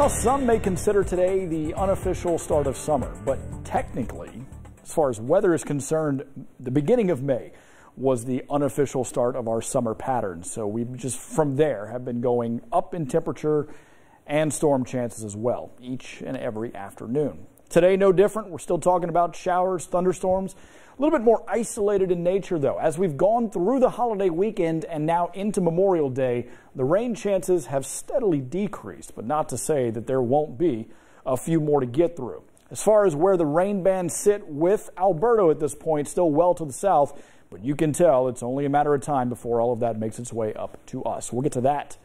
Well, some may consider today the unofficial start of summer, but technically, as far as weather is concerned, the beginning of May was the unofficial start of our summer pattern. So we just from there have been going up in temperature and storm chances as well, each and every afternoon. Today, no different. We're still talking about showers, thunderstorms, a little bit more isolated in nature, though. As we've gone through the holiday weekend and now into Memorial Day, the rain chances have steadily decreased, but not to say that there won't be a few more to get through. As far as where the rain bands sit with Alberta at this point, still well to the south, but you can tell it's only a matter of time before all of that makes its way up to us. We'll get to that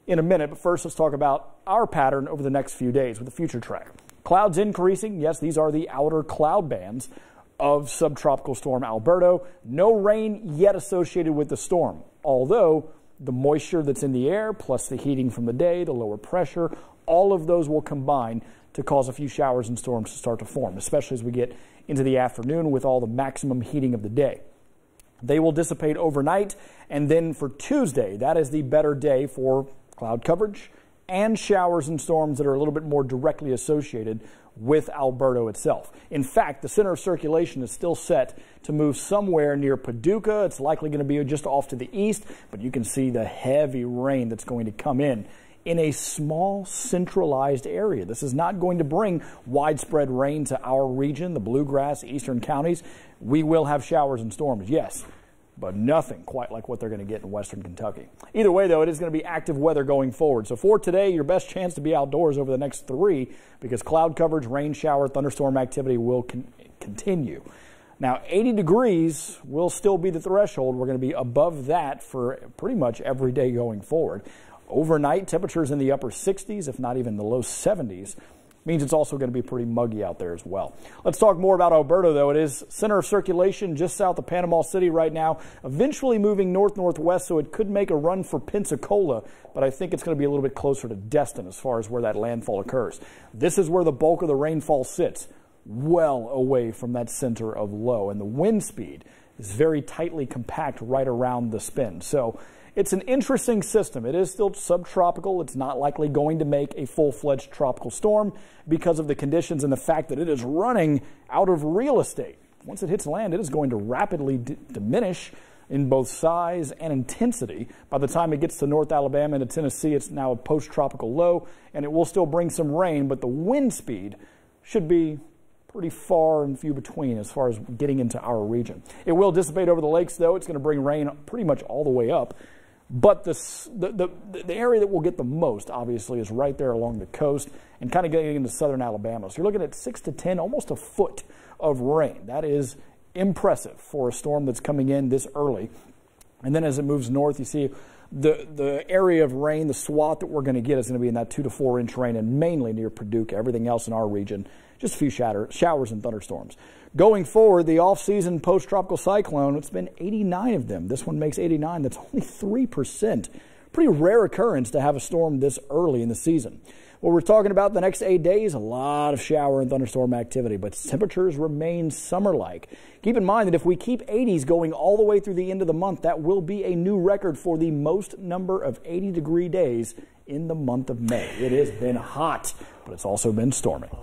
in a minute, but first let's talk about our pattern over the next few days with the future track. Clouds increasing. Yes, these are the outer cloud bands of subtropical storm Alberto. No rain yet associated with the storm, although the moisture that's in the air plus the heating from the day, the lower pressure, all of those will combine to cause a few showers and storms to start to form, especially as we get into the afternoon with all the maximum heating of the day. They will dissipate overnight, and then for Tuesday, that is the better day for cloud coverage and showers and storms that are a little bit more directly associated with Alberta itself. In fact, the center of circulation is still set to move somewhere near Paducah. It's likely going to be just off to the east, but you can see the heavy rain that's going to come in a small centralized area. This is not going to bring widespread rain to our region, the bluegrass, eastern counties. We will have showers and storms, yes, but nothing quite like what they're going to get in western Kentucky. Either way, though, it is going to be active weather going forward. So for today, your best chance to be outdoors over the next 3 because cloud coverage, rain shower, thunderstorm activity will continue. Now, 80 degrees will still be the threshold. We're going to be above that for pretty much every day going forward. Overnight, temperatures in the upper 60s, if not even the low 70s. Means it's also going to be pretty muggy out there as well. Let's talk more about Alberta, though. It is center of circulation just south of Panama City right now, eventually moving north-northwest, so it could make a run for Pensacola, but I think it's going to be a little bit closer to Destin as far as where that landfall occurs. This is where the bulk of the rainfall sits, well away from that center of low, and the wind speed is very tightly compact right around the spin. So it's an interesting system. It is still subtropical. It's not likely going to make a full-fledged tropical storm because of the conditions and the fact that it is running out of real estate. Once it hits land, it is going to rapidly diminish in both size and intensity. By the time it gets to North Alabama and to Tennessee, it's now a post-tropical low, and it will still bring some rain, but the wind speed should be pretty far and few between as far as getting into our region. It will dissipate over the lakes, though. It's going to bring rain pretty much all the way up. But the area that will get the most, obviously, is right there along the coast and kind of getting into southern Alabama. So you're looking at 6 to 10, almost a foot of rain. That is impressive for a storm that's coming in this early. And then as it moves north, you see the area of rain, the swath that we're going to get is going to be in that 2 to 4 inch rain, and mainly near Paducah. Everything else in our region, just a few showers and thunderstorms. Going forward, the off-season post-tropical cyclone, it's been 89 of them. This one makes 89. That's only 3%. Pretty rare occurrence to have a storm this early in the season. What we're talking about the next 8 days, a lot of shower and thunderstorm activity, but temperatures remain summer-like. Keep in mind that if we keep 80s going all the way through the end of the month, that will be a new record for the most number of 80-degree days in the month of May. It has been hot, but it's also been stormy.